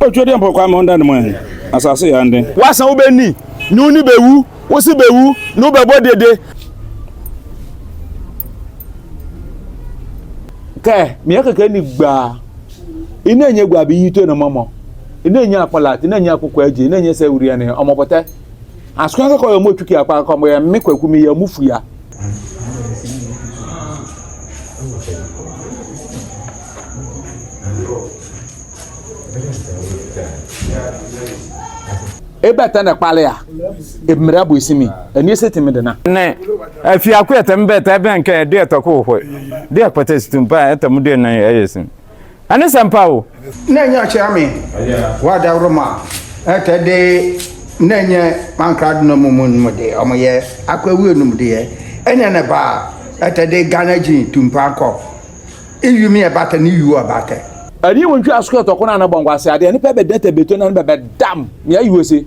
Otwede mpo kwa monda de mo asase yande wasan wo be ni uni bewu wo si bewu no be bo dede ke mi akaka ni gba ina enye gba bi yito na momo ina enye akola ina enye akokwa aje ina enye sawuri ane omopote asukwa ka ko yo mo twiki apa ko mo ya me kwaku mi ya mufu ya ebata na kpale ya emira bo isimi eni setimi de na ne afi akweta mbeta ebe nke de etoko hwe de akpata situmpa etamu de na yesim ane sampa o na nya chami wa da roma ete de na nya mankrad no mumun de omoye akwawu enum de ye enya na ba ete de ganaji tumpa ko iyumi ebata ni yu abata ani wontu asuko to kona na bongwase ade ni pe data beto na be dam ya yuose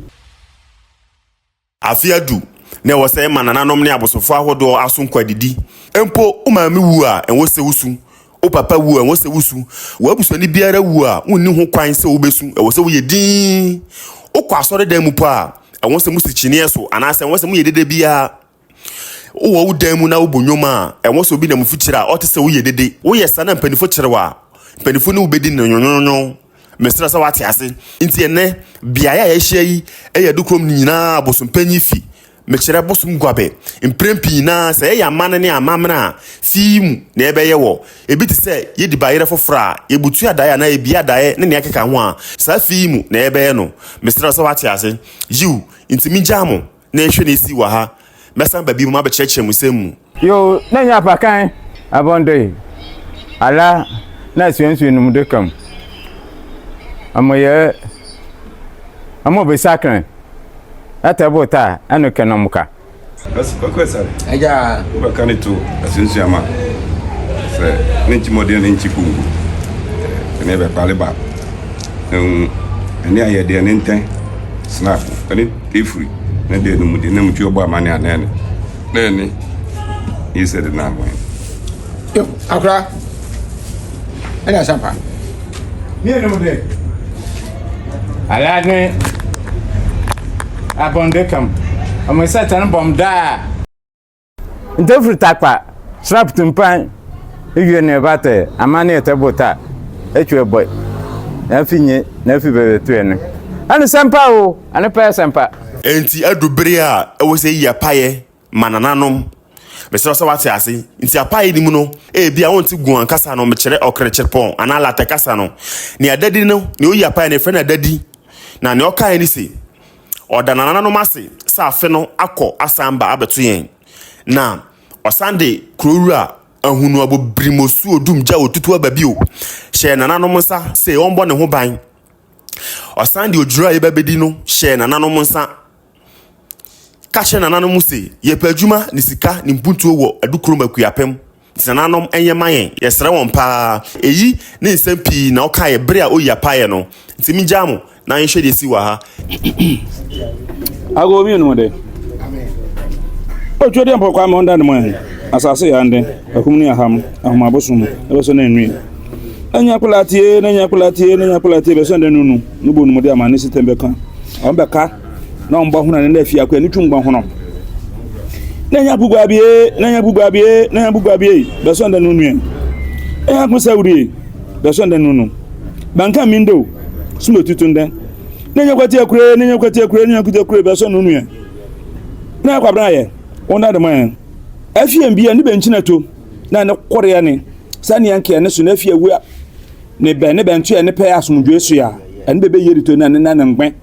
afiadu ne wo say manananom ne abosofo ahodo asonkwadidi empo umami wu a enwo se wusu o papa wu enwo se wusu wo abusoni biara wu a wonni ho kwan se wo besu enwo se wo yedin o kwa asore dan mu pa enwo se musichine eso anase enwo se mu yedede bia o wo dan mu na wo bonyoma enwo se obi na mu fichira o te se wo yedede wo yesa na mpanifo chirewa mpanifo ne wo bedi no nyonyonyo mesra sa wate ase nti ene bia ya hia yi eyadukrom nyina abosom panyi fi mekire bosom gwabe mprempi na se ya mane ne amamna fiimu na ebeye wo ebi ti se yedi bayere fofra ebutu adaya na ebi adaye ne ne akeka ho a sa fiimu na ebeye no mesra sa wate ase yiu nti mi jamo na ehwe na esi wa ha mesan babi mu abekyeche musemu yo na nya pakan abonde ala na siensu num de kam amoye amo be sakran atabota anuke nomuka basi kwa sare aja kwa kanito asinsu ama se ninchi model ninchi kungu ene be pale ba ene aye de nenten snap ene ifri ne de no mudi ne mutio bo amane anene nene he said na boy yo akra ena sampa ni no de ala ne abonde kam amo satan bom da ndefri takpa strap tumpan ewie ne bate amane etabota etwe boy afinye na fi bebe to ene anu sampa o anu pa sampa enti adubere a ewo se ya paye manananom mesra so wate ase nti apaye ni mu no bia wonti gu ankasa no mekere okrekere pon ana lata kasa no ne adadi no ne oyi apaye ne frena adadi na ne okan ni se odanananom ase sa afe no akọ asamba abeto yen na osande krowura ahunu abobrimosu odumja otutu ababio hye nananom nsa se ombo ne ho ban osande odura yebabedi no hye nananom nsa kache nananom se yepadwuma ni sika ni mpuntu wo adukuru makuapem nananom enye mayen yesere won pa eyi ne nsampi na okaye bere a oyi apaye no ntimi jamo na nhwe de si wa ha ago bi no de otwede mpo kwa monda de mo asase yande akumni aham ahoma bosum ebeso na enwi anya kulatie beso de nunu no bonu de amane sitembe kan on beka na on bahuna ne fi akwa ni twungba hono nanya bugabie beso de nunu anya kusawuri beso de nunu banka mindo sumo tutunde nenya kwatie kure beso nunu ya na kwabra ye ona de man afiem bia ne benchina to na ne kore ne sane yanke ne so na afie wu ne bentu ne pe asomdwe so ya ene bebe yerito na ne ngben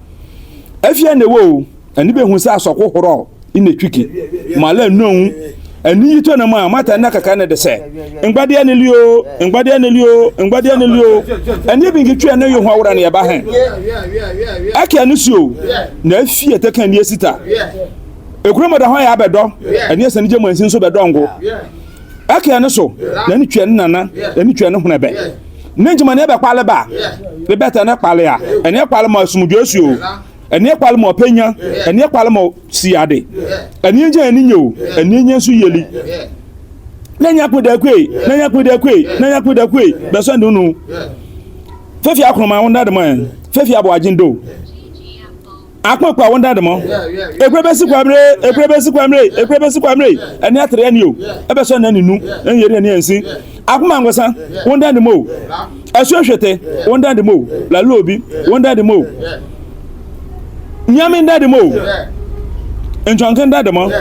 afie ne wo ene be hu sa asoko horo ine twiki mala nonu eni yito na ma mata na kaka ne de se ngbade ne lio ene bi ngitwe ne yo ho awura ne ya ba hen ake anu so na afie tekan ne sita ekurema da ho ya bedo ene ese ne je mansin so bedo ngo ake anu so na ni twe nana eni twe ne ho na be ne njima ne be kwale ba be beta ne kwale ya ene kwale ma sumdwe suo ene kwale ma penya ene kwale ma siade ene nje ene nyo ene nye su yeli nanya kuda kwe be so ndunu fefi akroma won da man fefi abo ajindo akpọkọ àwọn dade mo ekwebesi kwamre eni atre ani o ebe so na ninu enyere ani ensi akuma ngosa won dade mo asuhwete won dade mo la lobi won dade mo nyame dade mo enchonken dade mo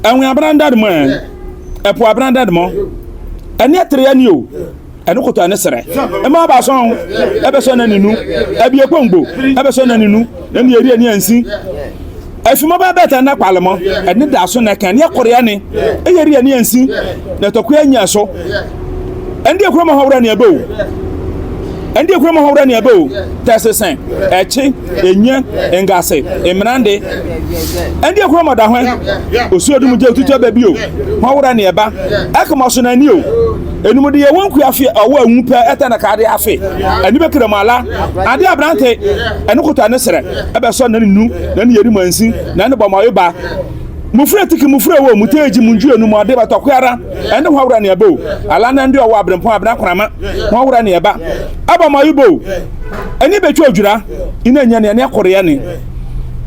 enwe abran dade mo epo abran dade mo eni atre ani o eno koto ane sere e ma ba so ebe so na ninu ebi ekongbo ebe so na ninu eni eri ani ansi afimo ba beta na kwalemo eni da so na kan ne korea ne e yeri ani ansi na toku anya so endi ekuro ma hawra ne ebe o tesesen echi enye engase emrande endi ekuro ma da hwan osuodum je otutu ebe bi o hawra ne eba akoma so na ni o enu de ye wonku afi awo anwu pa eta na kade afi eni be kire mala ade abrante enu koto ne sere ebe so na ninu na ne yeri mansi na ne bomayo ba mufre tiki mufre wo muteji munju enu mo ade ba tokwara ene hwawra ne ebo ala na ndi owo abrempon abna kwanama hwawra ne eba abomayo bo eni be twodwura ina nya ne akore ya ne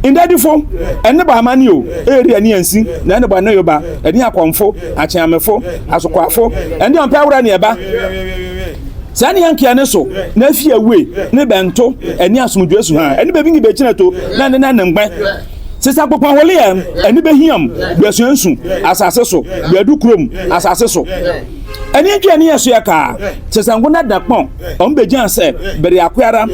indadi fo ene ba amani o eri ani ansi na ene ba na yoba eni akomfo achiamefo asokwafo ene on pawra ne eba sani yankia ne so na afia we ne bento eni asomdwesu ha ene be bingi be kinato na ne na ngban sisa papa hole ya eni be hiam besuansu asase so bedu krom asase so eni atwa ni yeso ya ka sisa nguna dakpon on be jan se bere akwara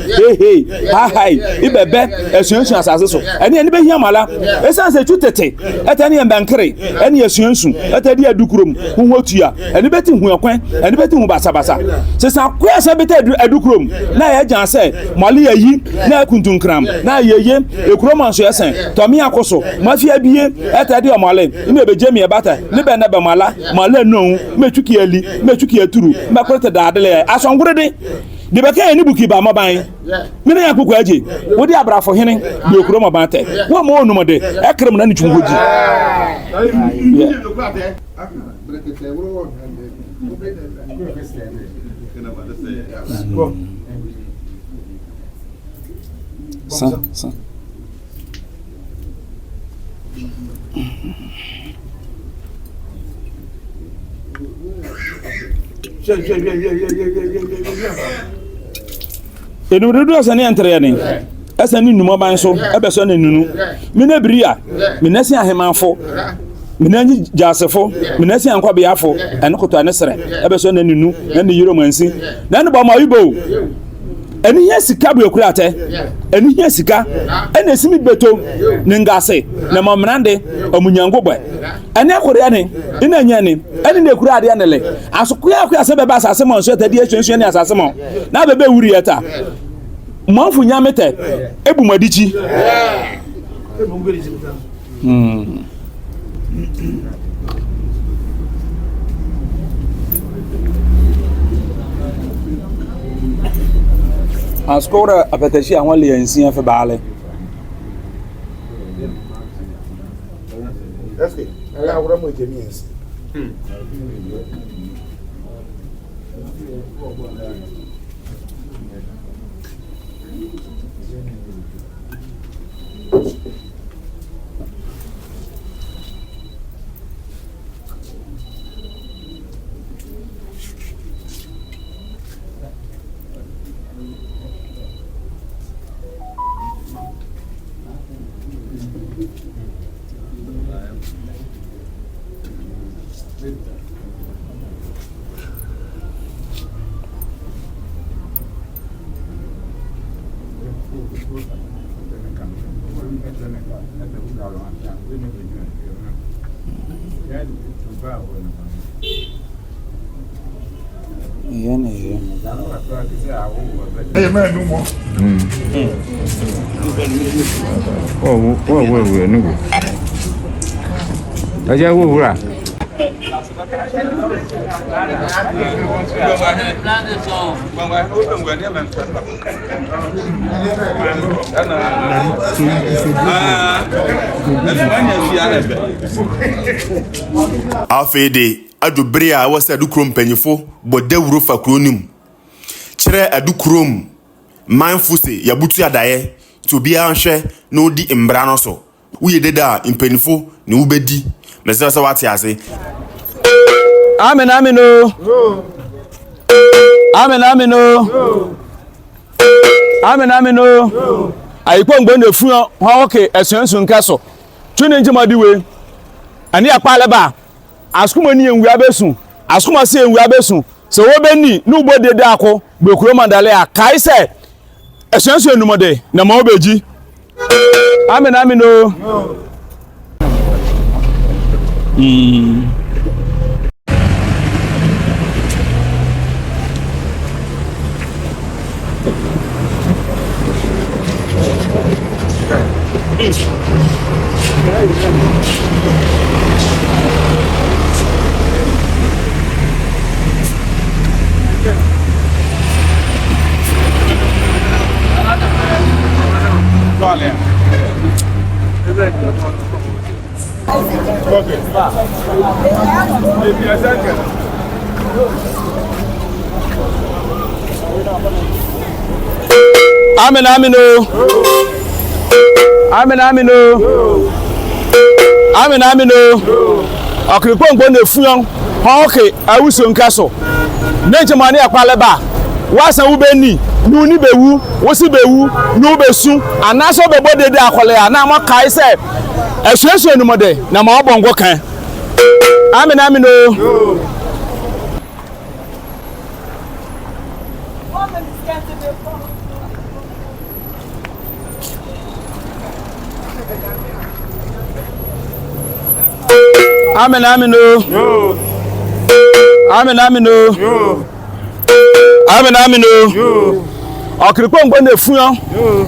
hi ibebe esuansu asase so eni be hiam ala esanse tutete etani embankere eni esuansu etadi adukrom huhotua eni beti hu ekwan eni beti hu basabasa sisa kwa se beti adukrom na ya jan se mali yi na kuntunkram na yeye ekrom anso yesen tomi akoso mafia biye etadi omale ime be jemi ebata ni be na be mala no metuki ali metuki aturu makrete daadele asongurede de be kan ni buki ba maban mena yakuku aje wodi abrafo hene be okuro mabante wo mo onumode ekrem na ni chungoji sa Enurudu asani entreni asani numo banso ebeso na nunu mina bria minasi ahemanfo minani jasefo minasi ankwabiafo enokoto anesere ebeso na nunu na ni yiromansi na ne ba mayibo eni ya sika bu ekurate eni ya sika ena esimi beto ne ngase na mamrande omunyango boy eni akore ya ne ina nya ne eni ne kurade ya nele asokuya akwa se beba asase mo so tadi ehwenhwen ne asase mo na bebe wuri eta manfu nyamete ebumadichi Ascora apeteci àwọn le ensin fe baale est-ce que elle a vraiment été mise Aja wura. Afede adubere a wasa adukrom panyifo bodawuro fa kronim kire adukrom manfo se yabutu adaye to bia nhwe na odi mbra no so uye deda impenifo ne ubedi mesese wate ase amen amen o amen amen o amen amen o ayikpo ngbo na fu ho oke esunsun nkaso twene njimadi we ani apale ba askuma ni enwu abesun askuma se enwu abesun so wo beni nu bo dede akọ gbekuro mandale akai se esunsun enumode na ma obeji amen amen o amen amen o amen amen o amen amen o akripo ngbo na efuyon hoke awuso nkaso nenjemani akpale ba wasan ubeni nu ni bewu wosi bewu nu besu anaso bebo dede akole ana mo kai se esuesu enumode na ma obongo kan amen amen o amen amen o amen amen o amen amen o okripo ngbo na efuyan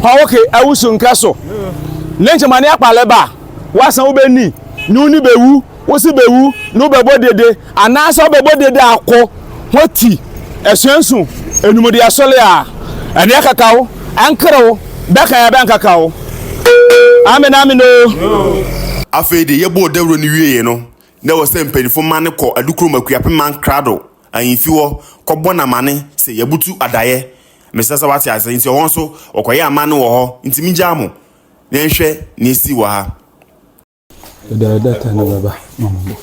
ho oke awusu nkaso nenjemani akpale ba wasan ubeni nu ni bewu wosi bewu nu bebo dede anaso bebo dede akọ hoti esuensu enumodi asole a ene akakawo ankrewo beka ya be ankakawo amen amen o afede yebo dawro ni wieye no na wo se mpanifo mane kọ adukuru makuape man krado ayinfi wo kọbọ na mane se yabutu adaye mesesa wate ase nti won so okoye amane wo ho nti mijamo na nhwe na esi wo ha data na baba mama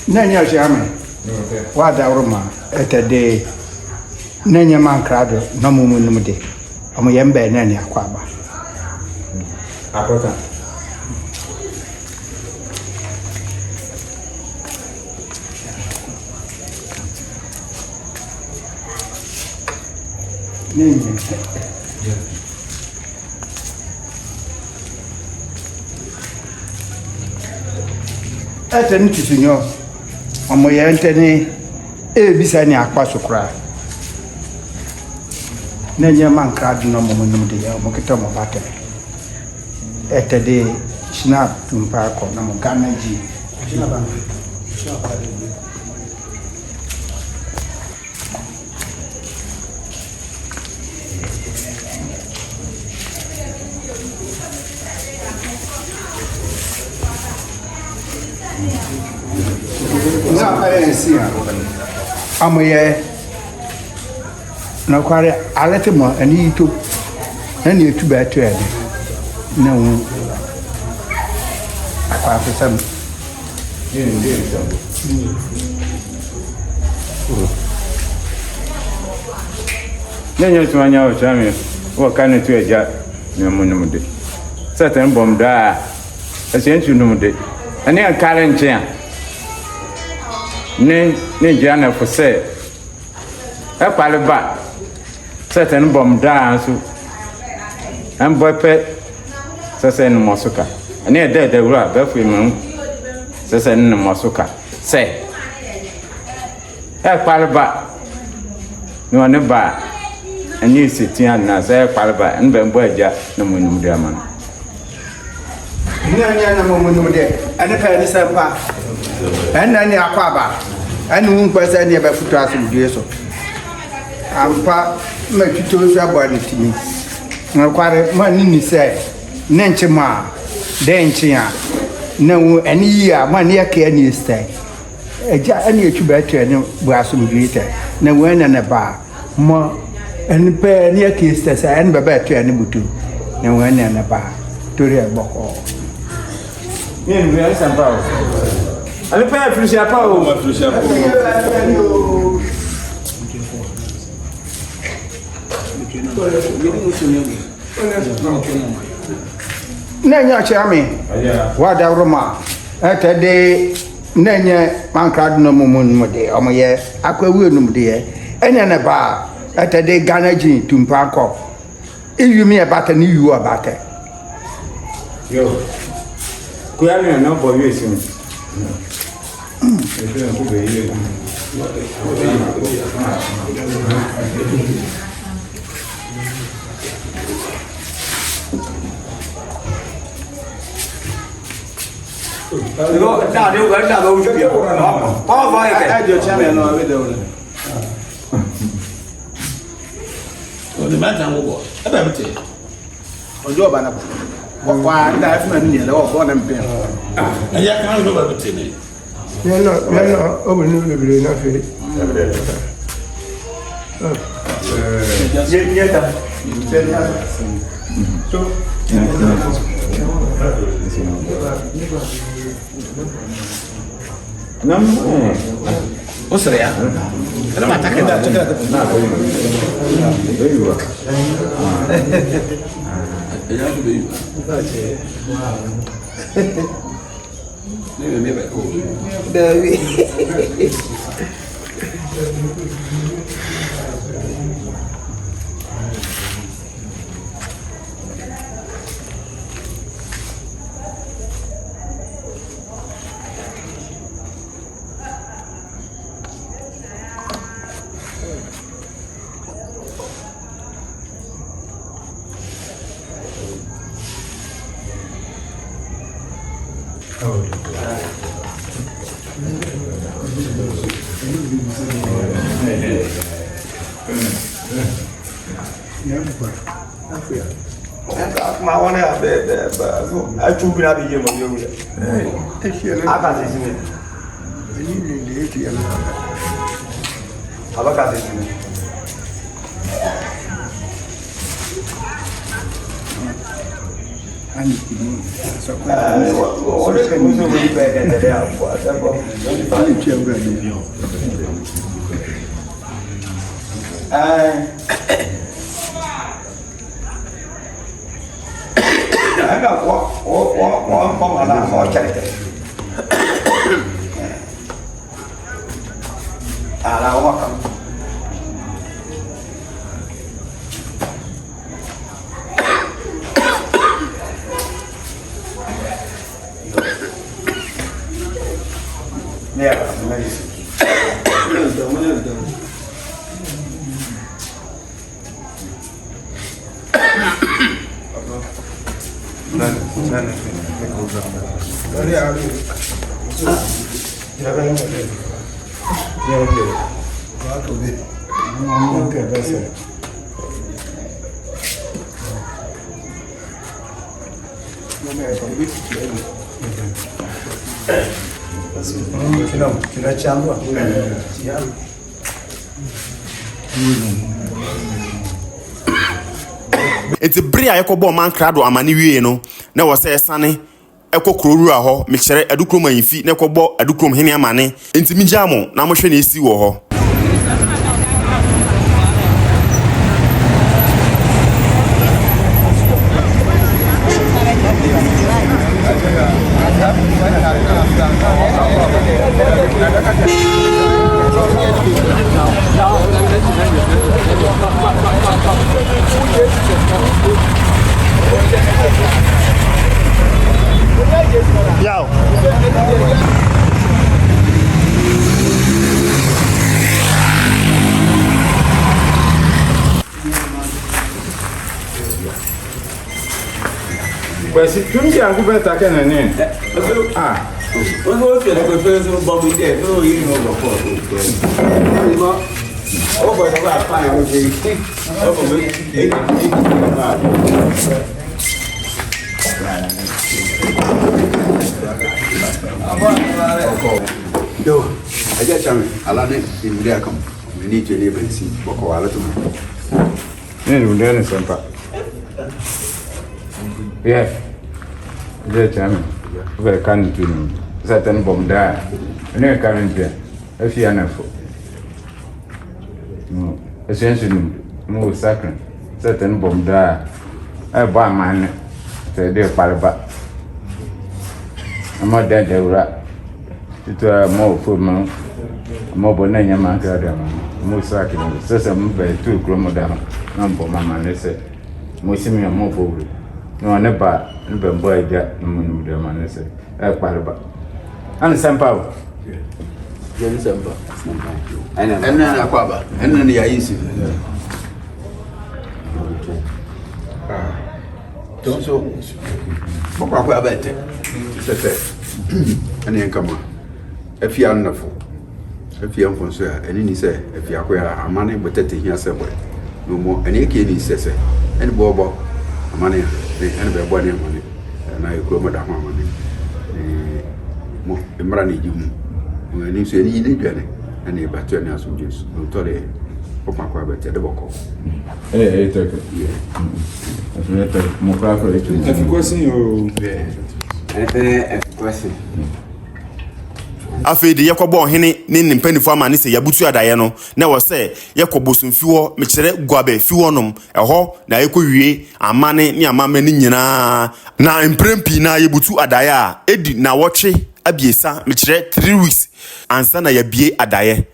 Nanya jame wa da urma etede nanya man krado na mumu numde amu yembe nanya akwaba Apota. nanya ete ntusunyo amu yentene ebisa ni akpaso kra nanya man krado na mumu numde ya mu kita mo bate etede snap tumpa ko na mo ganaji na sia amoye na kware alete mo ani to na ne tu ba to ade na wu akwa afesam Nenya tuanya o chami wo kan tu eja me munumude satan bom da asientu numude ani an karenche a ne jana fose e kwale ba satan bom da so an bope sasa no mosuka ani e da wura ba fu mi sasa no mosuka se e kwale ba na ɔne ba ɛne sitia na sɛ kpaleba ɛne bɛn bɔ agya na mo nim de ama no nya na mo munum de ane pa ni sempa na ni akwaba ane wu nkwasa ne ba futu asomdue so ampa ma twito so abo ne timi na kware ma ni se ne nchema de nchia na wu ane yi a ma ne yake ani ste eja ane etu ba tu ane bu asomdue te na wu ane ne ba mo ane pa ne yake ste sa ane ba tu ane butu na wu ane ne ba tori e boko nie no ja sam Paul ale pa Felicia Paul ma Felicia Paul na nya chami wa da roma etede na nya mankrad no mumun mode omoye akwawu enum de enya na ba etede Ghana gin tumpa ko iyumi e bata ni yu abata yo kuya na bo yo esim Nó đã đều gần đã đâu biết nó có vai cái Điều cha mẹ nó biết đâu này. Rồi mà thằng của cái bài gì? Ở chỗ bạn nào? Qua đại phim mình nhiều đâu có năm tiền. Anh nhắc cái nó bài gì này? Nó ở bênนู้นเลยนะพี่ Ye ta. nam O seria. Era uma taca da taca. na veio Já que veio. Nem me vai com. Davi. mà con này để ai chụp cái nào bị gì mà nhiều vậy à cái gì này à cái gì này Ani olha que muito bem pega de água tá bom ani tia ura de bio. cái có mà là họ chạy đấy à là họ cầm nè này kinachambua Enti bere a yɛkɔbɔ man krado amane wie no na wɔ sɛ ɛsane ɛkɔ kurowura hɔ mekyerɛ adukrom ayimfi na ɛkɔbɔ adukrom hene amane enti migya mo na mohwɛ na esi wɔ hɔ. Kwasi tunji akube take na ni. Ah. Wo fi le ko fe so bo mi de so yi no go ko. O bo do ba pa na se. O bo mi Yo, aja chame, ala ne imdia kam. Ni jeli bensi, boko ala tu. Ni ndio ni sempa. Yeah. Je chame. Ve kan tu ni. Satan bom da. Ne kan tu. Afi anafo. No. Essentially mo sakran. Satan bom da. E ba man. Se de parba. Ama da ura. Itu mo fu mo bona nyama ka da mo sakran. Sasa mo be tu kromo da. Na bom mama ne se. Mo simi mo fo wuri. No ne ba ne be mbo aja no mo de ma ne se. E parba. An sampa. Jeli sempa. Ena na kwaba. Ena ni ya isi. So, boko akwa abete. Sese. Ena enkama. Efi annafo. Efi anfonso ya eni ni se efi akwa amane betete hia se boy. No mo eni eke ni sese. Eni bobo amane eni be bo ni amane. Na ekuro mo da ho amane. Mo emra ni jimu. Eni so eni ni dwane. Eni ba to ni aso Jesu. No tore boko akwa abete de boko. Take. Mon frère fait tout. Afi kwasi o. Kwasi. Afei de yɛkɔbɔ ɔhene ne ne mpanifo ama ne sɛ yabutu adaeɛ no na wɔ sɛ yɛkɔ bosomfi hɔ mekyerɛ guabe fi hɔ nom ɛhɔ na yɛkɔ wie amane ne amama ne nyinaa na mprempi na yɛbutu adaeɛ a edi na wɔtwe abiesa mekyerɛ 3 weeks ansa na yɛbie adaeɛ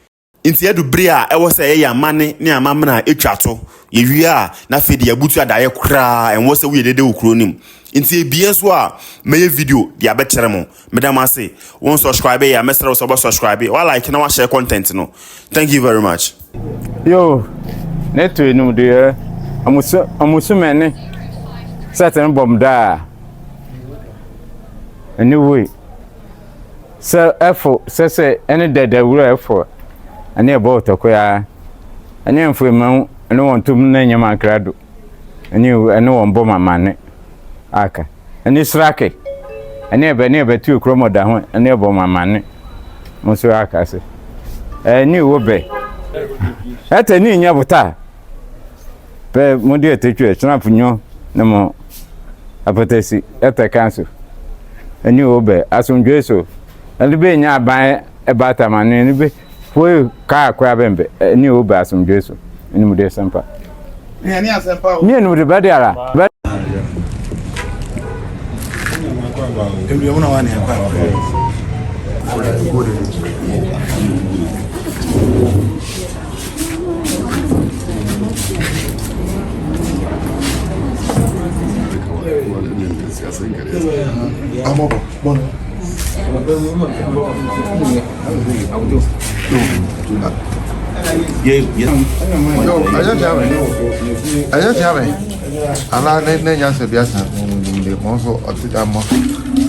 nti yɛdu bere a ɛwɔ sɛ yɛyɛ amane ne amama na etwa to yɛwie a na afei de yɛbutu adaeɛ koraa ɛnwɔ sɛ woyɛ dede wɔ kuro nim nti ebien so a meye video de abekyere mo medam ase won subscribe ya mesra so subscribe wa like na wa share content no thank you very much Yo, neto enum de amusu mene certain bom da anyway so efo se any dada wura efo ani about okoya ani enfo ma ani wontum na nyama krado ani won bom amane aka ani srake ani be tu kromo da ho ani bom amane mo so aka se ni wo be ata ni nya buta pe mo de tetwe snap nyo na mo apatesi ata kanso ani wo be asumdwe so ani be nya ban e bata mane ni be foi ka akwa bembe ani wo be asumdwe so ni mo de sampa ni asempa ni no de badiara Kembi muna wani hapa. Amo bon. Aja jabe. Ala ne nya se biasa de monso atamo.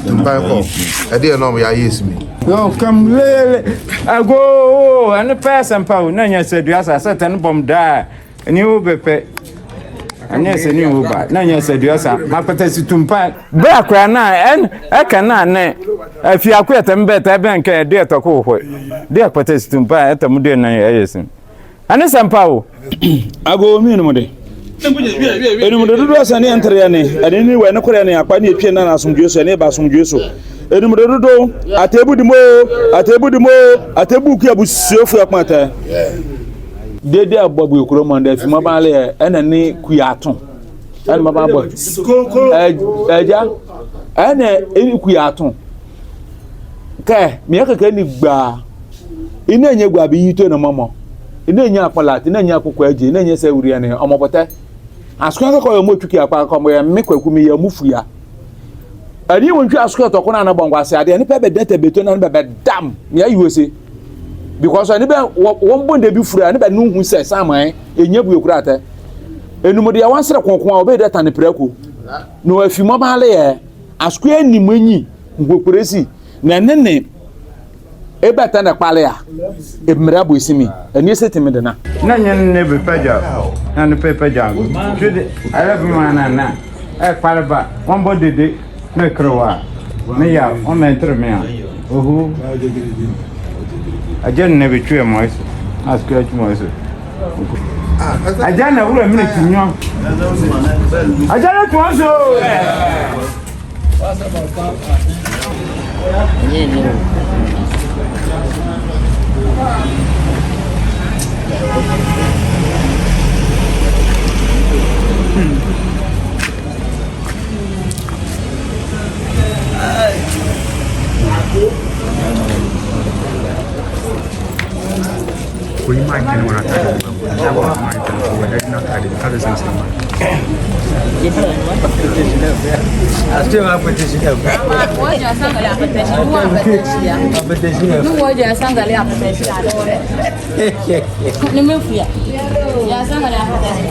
Mba ko. Ade no ya yesimi. Yo kam lele ago an person pa na nya se duasa satan bom da ni wo bepe anya se ni wo ba na nya se duasa mapata situmpa ba kwa na en aka na ne afi akweta mbeta be nka de to ko ho de apata situmpa etam de na yesim ani sampa wo Ago mi no de. Enum de dodo asane entre ya ne ade ni we ne kore ne akwa ne epie na asomdwe so ne ba asomdwe so enum de dodo atebu ku abusuofu akmata dede abobu ekuro manda fi mabale ena ne kuyaton ena mababo eja ena eni kuyaton ke me yakaka ni gba ina enye gba bi yito na mamo ina enye akpala ina enye akokwa aje ina enye sawuri ne omobote asukwa ko yo motuki akwa ko mo ya mekwakumi ya mufuya ani wontu asukwa to kona na bongwase ade ni pebe data beto na bebe dam ya yiwese because ani be won bonde bi fura ani be nu hu se saman enye bu ekura ate enumode ya wansere konkon obe data ne preko no afi mobile ye asukwe ni manyi ngwokuresi na nene ebata na kwale ya emra bo isimi eni setime de na nyen ne be paja na ne pe paja jude ala bi mana na e kwalba won bo dede me krowa me ya on me entre me ohu ajen ne be tue mo iso asukwe tue mo iso ajana wura mi tinyo ajana tuanzo Kulima kenan wana tare da ba ma ita ko da ina tare da kada san sama aste ma pete shi da ko ja san ga pete shi mu pete shi ya pete shi mu ko ja san ga ya pete shi da ni me fuya ya san ga ya pete shi